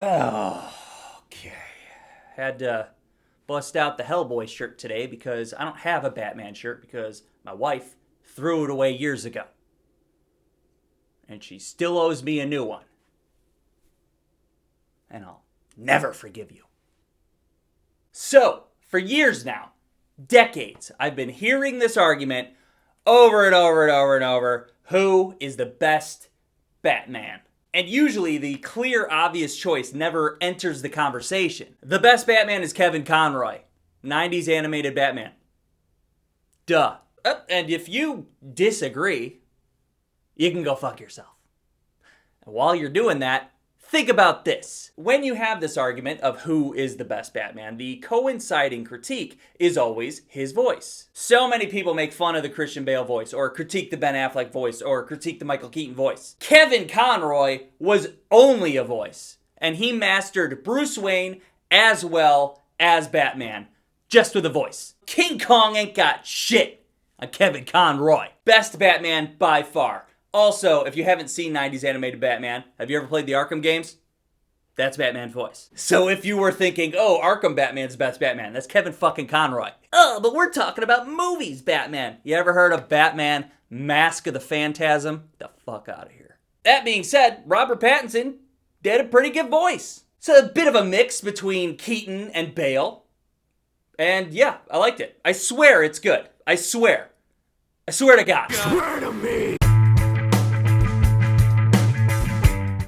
Oh, okay. Had to bust out the Hellboy shirt today because I don't have a Batman shirt because my wife threw it away years ago. And she still owes me a new one. And I'll never forgive you. So, for years now, decades, I've been hearing this argument over and over and over and over. Who is the best Batman? And usually the clear, obvious choice never enters the conversation. The best Batman is Kevin Conroy, 90s animated Batman. Duh. And if you disagree, you can go fuck yourself. And while you're doing that, think about this. When you have this argument of who is the best Batman, the coinciding critique is always his voice. So many people make fun of the Christian Bale voice, or critique the Ben Affleck voice, or critique the Michael Keaton voice. Kevin Conroy was only a voice, and he mastered Bruce Wayne as well as Batman, just with a voice. King Kong ain't got shit on Kevin Conroy. Best Batman by far. Also, if you haven't seen 90s animated Batman, have you ever played the Arkham games? That's Batman's voice. So if you were thinking, oh, Arkham Batman's the best Batman, that's Kevin fucking Conroy. Oh, but we're talking about movies, Batman. You ever heard of Batman, Mask of the Phantasm? Get the fuck out of here. That being said, Robert Pattinson did a pretty good voice. It's a bit of a mix between Keaton and Bale. And yeah, I liked it. I swear it's good. I swear. I swear to God. Swear to me!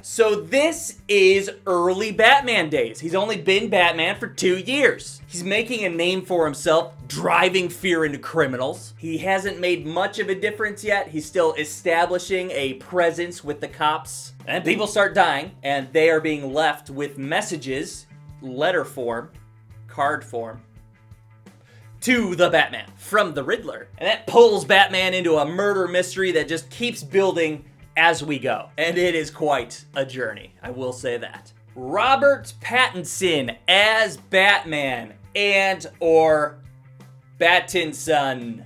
So this is early Batman days. He's only been Batman for 2 years. He's making a name for himself, driving fear into criminals. He hasn't made much of a difference yet. He's still establishing a presence with the cops. And people start dying, and they are being left with messages, letter form, card form, to the Batman from the Riddler. And that pulls Batman into a murder mystery that just keeps building as we go. And it is quite a journey, I will say that. Robert Pattinson as Batman and or Battinson.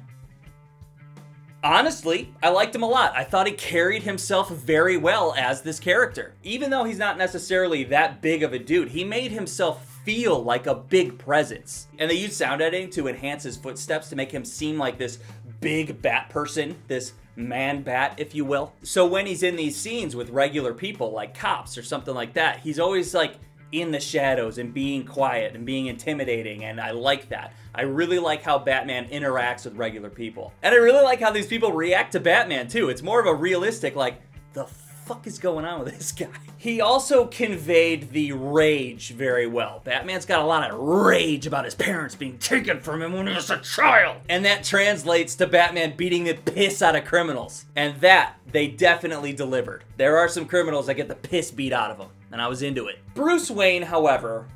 Honestly, I liked him a lot. I thought he carried himself very well as this character. Even though he's not necessarily that big of a dude, he made himself feel like a big presence. And they used sound editing to enhance his footsteps to make him seem like this big bat person, this man bat, if you will. So when he's in these scenes with regular people, like cops or something like that, he's always like in the shadows and being quiet and being intimidating, and I like that. I really like how Batman interacts with regular people. And I really like how these people react to Batman too. It's more of a realistic, like, the fuck is going on with this guy? He also conveyed the rage very well. Batman's got a lot of rage about his parents being taken from him when he was a child. And that translates to Batman beating the piss out of criminals. And that, they definitely delivered. There are some criminals that get the piss beat out of them, and I was into it. Bruce Wayne, however,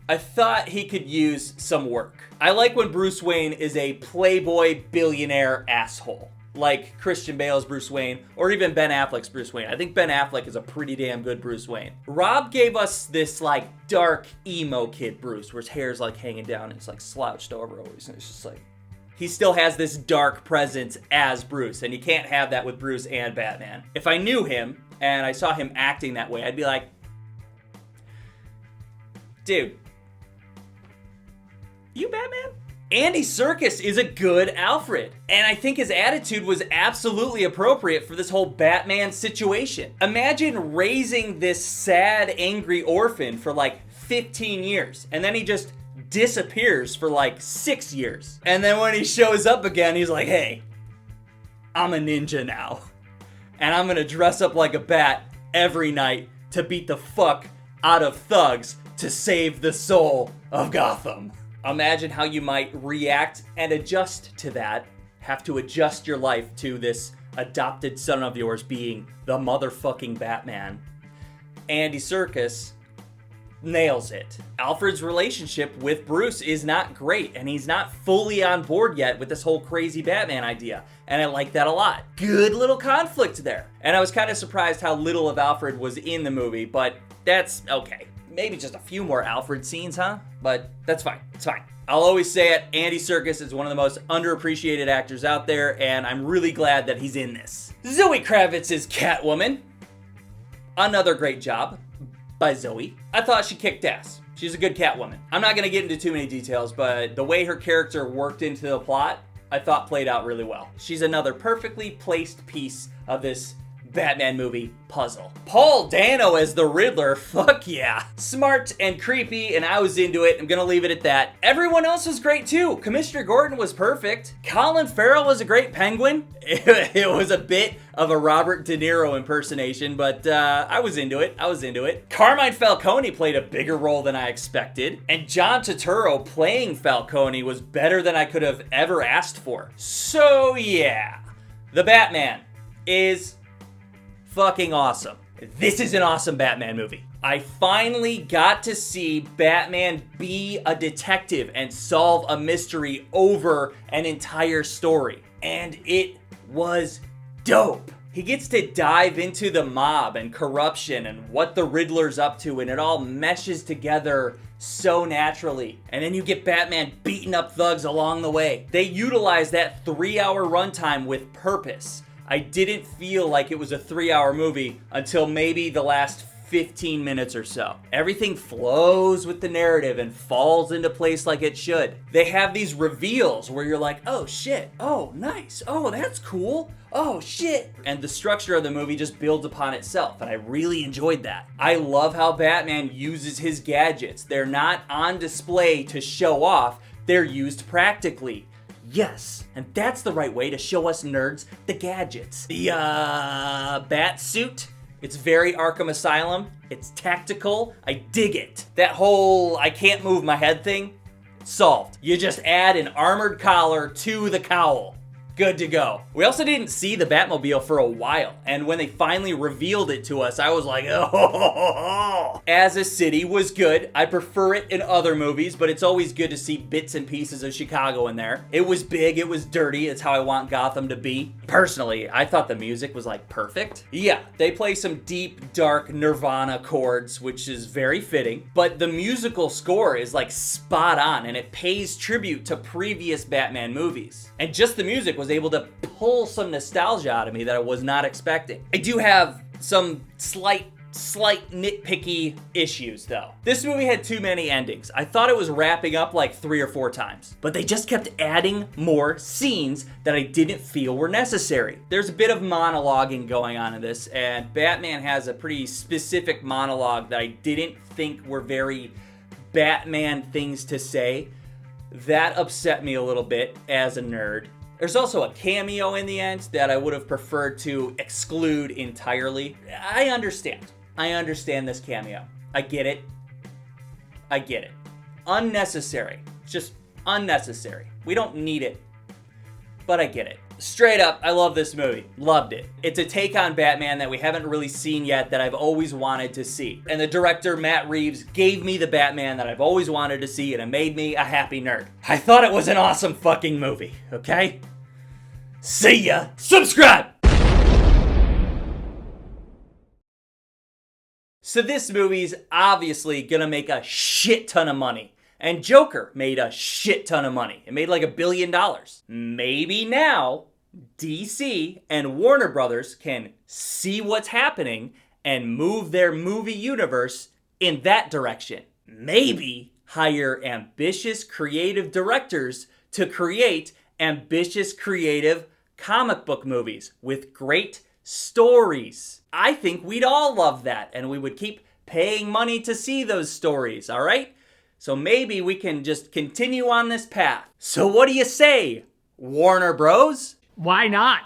I thought he could use some work. I like when Bruce Wayne is a playboy billionaire asshole, like Christian Bale's Bruce Wayne, or even Ben Affleck's Bruce Wayne. I think Ben Affleck is a pretty damn good Bruce Wayne. Rob gave us this, like, dark, emo kid Bruce, where his hair's, like, hanging down and it's, like, slouched over always, and it's just, like, he still has this dark presence as Bruce, and you can't have that with Bruce and Batman. If I knew him, and I saw him acting that way, I'd be like, dude, you Batman? Andy Serkis is a good Alfred, and I think his attitude was absolutely appropriate for this whole Batman situation. Imagine raising this sad, angry orphan for like 15 years, and then he just disappears for like 6 years. And then when he shows up again, he's like, hey, I'm a ninja now, and I'm gonna dress up like a bat every night to beat the fuck out of thugs to save the soul of Gotham. Imagine how you might react and adjust to that. Have to adjust your life to this adopted son of yours being the motherfucking Batman. Andy Serkis nails it. Alfred's relationship with Bruce is not great, and he's not fully on board yet with this whole crazy Batman idea. And I like that a lot. Good little conflict there. And I was kind of surprised how little of Alfred was in the movie, but that's okay. Maybe just a few more Alfred scenes, huh? But that's fine. It's fine. I'll always say it, Andy Serkis is one of the most underappreciated actors out there, and I'm really glad that he's in this. Zoe Kravitz is Catwoman. Another great job. by Zoe. I thought she kicked ass. She's a good Catwoman. I'm not gonna get into too many details, but the way her character worked into the plot, I thought played out really well. She's another perfectly placed piece of this Batman movie puzzle. Paul Dano as the Riddler, fuck yeah. Smart and creepy, and I was into it. I'm gonna leave it at that. Everyone else was great too. Commissioner Gordon was perfect. Colin Farrell was a great Penguin. It was a bit of a Robert De Niro impersonation, but I was into it. Carmine Falcone played a bigger role than I expected, and John Turturro playing Falcone was better than I could have ever asked for. So yeah, the Batman is fucking awesome. This is an awesome Batman movie. I finally got to see Batman be a detective and solve a mystery over an entire story. And it was dope. He gets to dive into the mob and corruption and what the Riddler's up to, and it all meshes together so naturally. And then you get Batman beating up thugs along the way. They utilize that 3-hour runtime with purpose. I didn't feel like it was a 3-hour movie until maybe the last 15 minutes or so. Everything flows with the narrative and falls into place like it should. They have these reveals where you're like, oh shit, oh nice, oh that's cool, oh shit. And the structure of the movie just builds upon itself, and I really enjoyed that. I love how Batman uses his gadgets. They're not on display to show off, they're used practically. Yes, and that's the right way to show us nerds the gadgets. The bat suit, it's very Arkham Asylum. It's tactical. I dig it. That whole I can't move my head thing, solved. You just add an armored collar to the cowl. Good to go. We also didn't see the Batmobile for a while, and when they finally revealed it to us, I was like, oh. As a city was good. I prefer it in other movies, but it's always good to see bits and pieces of Chicago in there. It was big, it was dirty, it's how I want Gotham to be. Personally, I thought the music was like perfect. Yeah, they play some deep, dark Nirvana chords, which is very fitting, but the musical score is like spot on, and it pays tribute to previous Batman movies. And just the music was able to pull some nostalgia out of me that I was not expecting. I do have some slight nitpicky issues though. This movie had too many endings. I thought it was wrapping up like 3 or 4 times, but they just kept adding more scenes that I didn't feel were necessary. There's a bit of monologuing going on in this, and Batman has a pretty specific monologue that I didn't think were very Batman things to say. That upset me a little bit as a nerd. There's also a cameo in the end that I would have preferred to exclude entirely. I understand this cameo. I get it. Unnecessary. Just unnecessary. We don't need it, but I get it. Straight up, I love this movie. Loved it. It's a take on Batman that we haven't really seen yet that I've always wanted to see. And the director, Matt Reeves, gave me the Batman that I've always wanted to see, and it made me a happy nerd. I thought it was an awesome fucking movie, okay? See ya. Subscribe! So this movie's obviously gonna make a shit ton of money. And Joker made a shit ton of money. It made like $1 billion. Maybe now DC and Warner Brothers can see what's happening and move their movie universe in that direction. Maybe hire ambitious creative directors to create ambitious creative comic book movies with great stories. I think we'd all love that, and we would keep paying money to see those stories, all right? So maybe we can just continue on this path. So what do you say, Warner Bros? Why not?